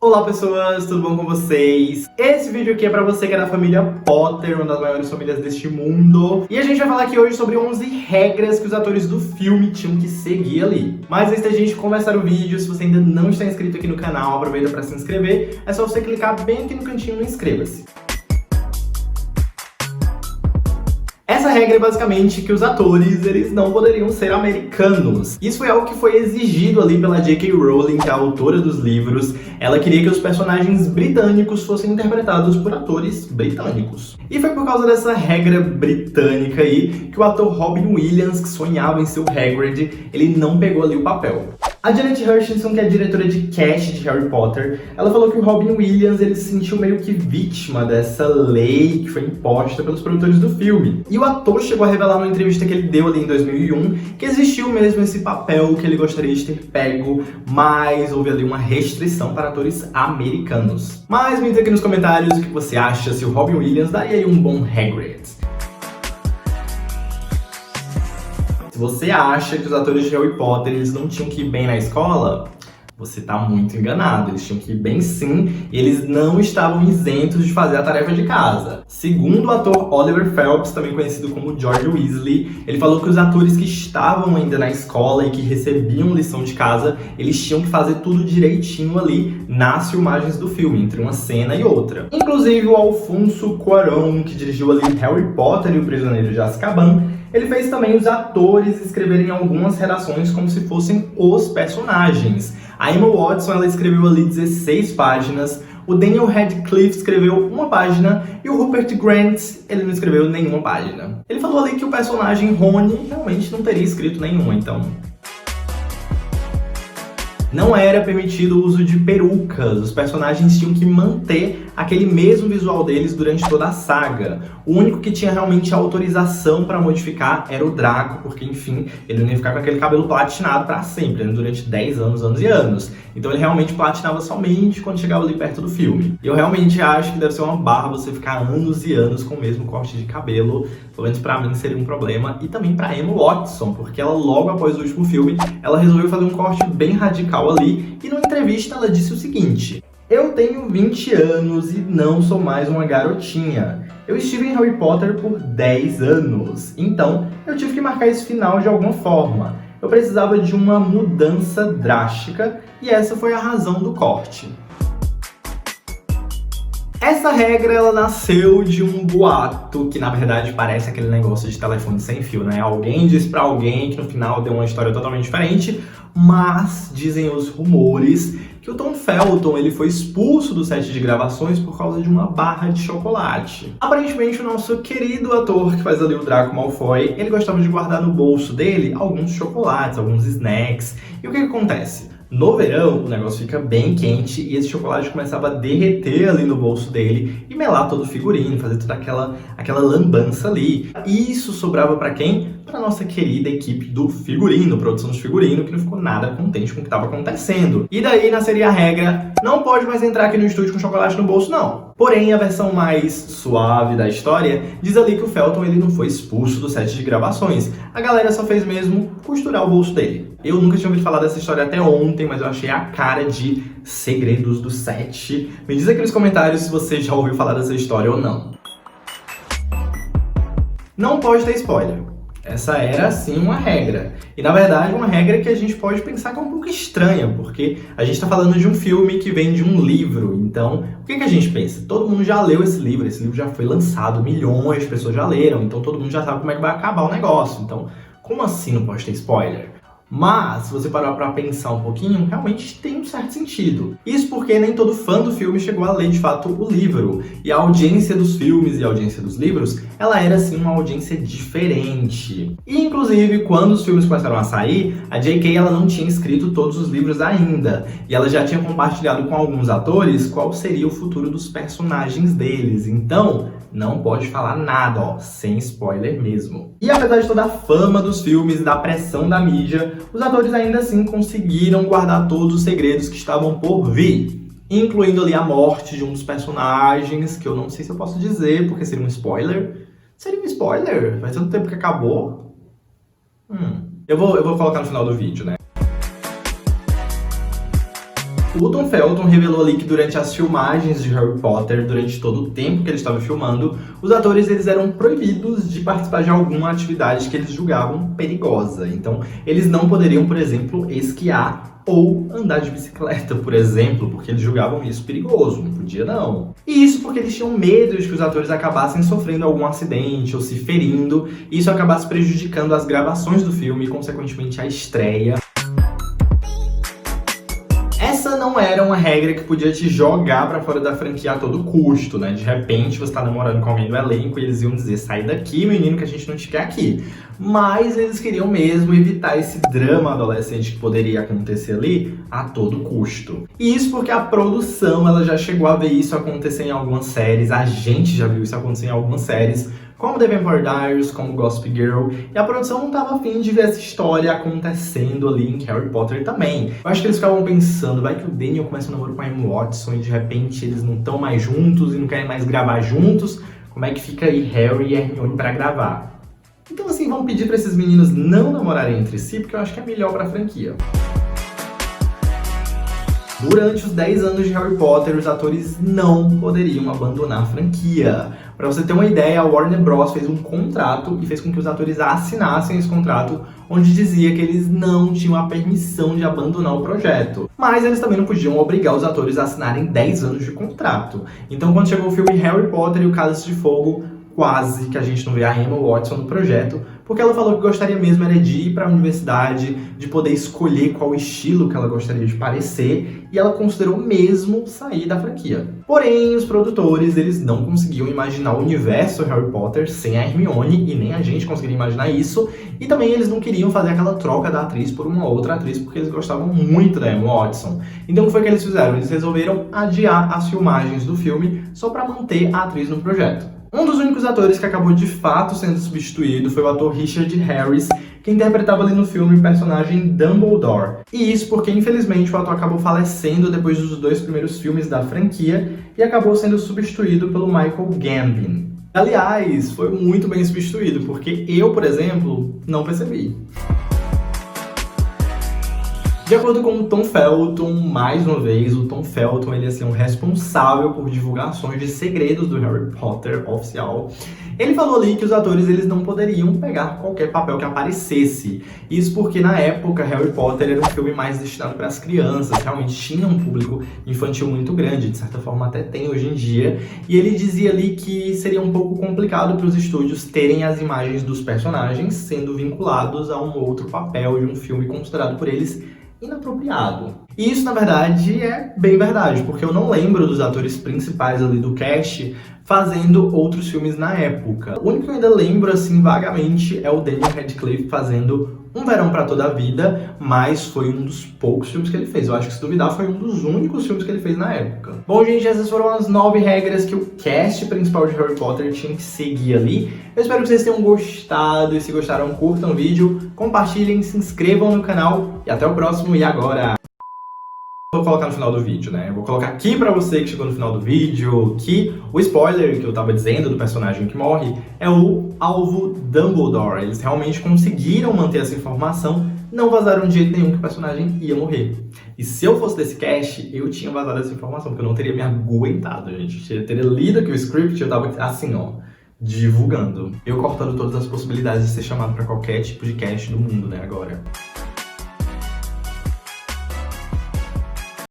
Olá pessoas, tudo bom com vocês? Esse vídeo aqui é pra você que é da família Potter, uma das maiores famílias deste mundo. E a gente vai falar aqui hoje sobre 11 regras que os atores do filme tinham que seguir ali. Mas antes da gente começar o vídeo, se você ainda não está inscrito aqui no canal, aproveita pra se inscrever. É só você clicar bem aqui no cantinho no inscreva-se. Essa regra é basicamente que os atores, eles não poderiam ser americanos. Isso foi algo que foi exigido ali pela J.K. Rowling, que é a autora dos livros. Ela queria que os personagens britânicos fossem interpretados por atores britânicos. E foi por causa dessa regra britânica aí que o ator Robin Williams, que sonhava em ser o Hagrid, ele não pegou ali o papel. A Janet Hutchinson, que é a diretora de cast de Harry Potter, ela falou que o Robin Williams ele se sentiu meio que vítima dessa lei que foi imposta pelos produtores do filme. E o ator chegou a revelar numa entrevista que ele deu ali em 2001 que existiu mesmo esse papel que ele gostaria de ter pego, mas houve ali uma restrição para atores americanos. Mas me diga aqui nos comentários o que você acha, se o Robin Williams daria aí um bom Hagrid. Se você acha que os atores de Harry Potter eles não tinham que ir bem na escola, você tá muito enganado. Eles tinham que ir bem sim, e eles não estavam isentos de fazer a tarefa de casa. Segundo o ator Oliver Phelps, também conhecido como George Weasley, ele falou que os atores que estavam ainda na escola e que recebiam lição de casa, eles tinham que fazer tudo direitinho ali nas filmagens do filme, entre uma cena e outra. Inclusive o Alfonso Cuarón, que dirigiu ali Harry Potter e o Prisioneiro de Azkaban, ele fez também os atores escreverem algumas redações como se fossem os personagens. A Emma Watson, ela escreveu ali 16 páginas, o Daniel Radcliffe escreveu uma página e o Rupert Grint, ele não escreveu nenhuma página. Ele falou ali que o personagem Rony realmente não teria escrito nenhuma, então... Não era permitido o uso de perucas, os personagens tinham que manter aquele mesmo visual deles durante toda a saga. O único que tinha realmente autorização para modificar era o Draco, porque enfim, ele não ia ficar com aquele cabelo platinado para sempre, né? Durante 10 anos, anos e anos. Então ele realmente platinava somente quando chegava ali perto do filme. E eu realmente acho que deve ser uma barra você ficar anos e anos com o mesmo corte de cabelo, pelo menos pra mim seria um problema, e também pra Emma Watson, porque ela logo após o último filme, ela resolveu fazer um corte bem radical ali, e numa entrevista ela disse o seguinte: "Eu tenho 20 anos e não sou mais uma garotinha. Eu estive em Harry Potter por 10 anos, então eu tive que marcar esse final de alguma forma. Eu precisava de uma mudança drástica e essa foi a razão do corte." Essa regra, ela nasceu de um boato, que na verdade parece aquele negócio de telefone sem fio, né? Alguém disse pra alguém que no final deu uma história totalmente diferente, mas dizem os rumores que o Tom Felton ele foi expulso do set de gravações por causa de uma barra de chocolate. Aparentemente o nosso querido ator que faz ali o Draco Malfoy, ele gostava de guardar no bolso dele alguns chocolates, alguns snacks. E o que acontece? No verão, o negócio fica bem quente e esse chocolate começava a derreter ali no bolso dele e melar todo o figurino, fazer toda aquela lambança ali. E isso sobrava para quem? Para nossa querida equipe do figurino, produção de figurino, que não ficou nada contente com o que estava acontecendo. E daí nasceria a regra: não pode mais entrar aqui no estúdio com chocolate no bolso, não. Porém, a versão mais suave da história diz ali que o Felton ele não foi expulso do set de gravações. A galera só fez mesmo costurar o bolso dele. Eu nunca tinha ouvido falar dessa história até ontem, mas eu achei a cara de segredos do set. Me diz aqui nos comentários se você já ouviu falar dessa história ou não. Não pode ter spoiler. Essa era, sim, uma regra. E, na verdade, uma regra que a gente pode pensar que é um pouco estranha, porque a gente está falando de um filme que vem de um livro. Então, o que a gente pensa? Todo mundo já leu esse livro já foi lançado, milhões de pessoas já leram, então todo mundo já sabe como é que vai acabar o negócio. Então, como assim não pode ter spoiler? Mas, se você parar pra pensar um pouquinho, realmente tem um certo sentido. Isso porque nem todo fã do filme chegou a ler, de fato, o livro. E a audiência dos filmes e a audiência dos livros, ela era, assim, uma audiência diferente. E, inclusive, quando os filmes começaram a sair, a J.K. ela não tinha escrito todos os livros ainda. E ela já tinha compartilhado com alguns atores qual seria o futuro dos personagens deles. Então, não pode falar nada, ó, sem spoiler mesmo. E apesar de toda a fama dos filmes e da pressão da mídia, os atores ainda assim conseguiram guardar todos os segredos que estavam por vir, incluindo ali a morte de um dos personagens, que eu não sei se eu posso dizer, porque seria um spoiler. Seria um spoiler? Faz tanto tempo que acabou. Eu vou colocar no final do vídeo, né? O Tom Felton revelou ali que durante as filmagens de Harry Potter, durante todo o tempo que ele estava filmando, os atores eles eram proibidos de participar de alguma atividade que eles julgavam perigosa. Então, eles não poderiam, por exemplo, esquiar ou andar de bicicleta, por exemplo, porque eles julgavam isso perigoso, não podia não. E isso porque eles tinham medo de que os atores acabassem sofrendo algum acidente ou se ferindo, e isso acabasse prejudicando as gravações do filme e, consequentemente, a estreia. Essa não era uma regra que podia te jogar pra fora da franquia a todo custo, né? De repente você tá namorando com alguém do elenco e eles iam dizer, sai daqui, menino, que a gente não te quer aqui. Mas eles queriam mesmo evitar esse drama adolescente que poderia acontecer ali a todo custo. E isso porque a produção, ela já chegou a ver isso acontecer em algumas séries, a gente já viu isso acontecer em algumas séries, como The Vampire Diaries, como Gossip Girl, e a produção não estava afim de ver essa história acontecendo ali em Harry Potter também. Eu acho que eles ficavam pensando, vai que o Daniel começa um namoro com a Emma Watson e de repente eles não estão mais juntos e não querem mais gravar juntos, como é que fica aí Harry e Hermione para gravar? Então assim, vamos pedir para esses meninos não namorarem entre si, porque eu acho que é melhor para a franquia. Durante os 10 anos de Harry Potter, os atores não poderiam abandonar a franquia. Para você ter uma ideia, a Warner Bros. Fez um contrato e fez com que os atores assinassem esse contrato, onde dizia que eles não tinham a permissão de abandonar o projeto. Mas eles também não podiam obrigar os atores a assinarem 10 anos de contrato. Então, quando chegou o filme Harry Potter e o Cálice de Fogo, quase que a gente não vê a Emma Watson no projeto, porque ela falou que gostaria mesmo era de ir para a universidade, de poder escolher qual estilo que ela gostaria de parecer, e ela considerou mesmo sair da franquia. Porém, os produtores, eles não conseguiam imaginar o universo Harry Potter sem a Hermione, e nem a gente conseguiria imaginar isso, e também eles não queriam fazer aquela troca da atriz por uma outra atriz, porque eles gostavam muito da Emma Watson. Então o que foi que eles fizeram? Eles resolveram adiar as filmagens do filme só para manter a atriz no projeto. Um dos únicos atores que acabou de fato sendo substituído foi o ator Richard Harris, que interpretava ali no filme o personagem Dumbledore. E isso porque, infelizmente, o ator acabou falecendo depois dos 2 primeiros filmes da franquia e acabou sendo substituído pelo Michael Gambon. Aliás, foi muito bem substituído, porque eu, por exemplo, não percebi. De acordo com o Tom Felton, mais uma vez, o Tom Felton ele ia ser um responsável por divulgações de segredos do Harry Potter oficial. Ele falou ali que os atores eles não poderiam pegar qualquer papel que aparecesse. Isso porque na época Harry Potter era um filme mais destinado para as crianças, realmente tinha um público infantil muito grande, de certa forma até tem hoje em dia. E ele dizia ali que seria um pouco complicado para os estúdios terem as imagens dos personagens sendo vinculados a um outro papel de um filme considerado por eles inapropriado. E isso, na verdade, é bem verdade, porque eu não lembro dos atores principais ali do cast fazendo outros filmes na época. O único que eu ainda lembro, assim, vagamente, é o Daniel Radcliffe fazendo Um Verão pra Toda a Vida, mas foi um dos poucos filmes que ele fez. Eu acho que, se duvidar, foi um dos únicos filmes que ele fez na época. Bom, gente, essas foram as 9 regras que o cast principal de Harry Potter tinha que seguir ali. Eu espero que vocês tenham gostado, e se gostaram, curtam o vídeo, compartilhem, se inscrevam no canal, e até o próximo, e agora! Vou colocar no final do vídeo, né? Eu vou colocar aqui pra você que chegou no final do vídeo que o spoiler que eu tava dizendo do personagem que morre é o alvo Dumbledore. Eles realmente conseguiram manter essa informação, não vazaram de jeito nenhum que o personagem ia morrer. E se eu fosse desse cast, eu tinha vazado essa informação, porque eu não teria me aguentado, gente. Eu teria lido aqui o script e eu tava assim, ó, divulgando. Eu cortando todas as possibilidades de ser chamado pra qualquer tipo de cast do mundo, né, agora.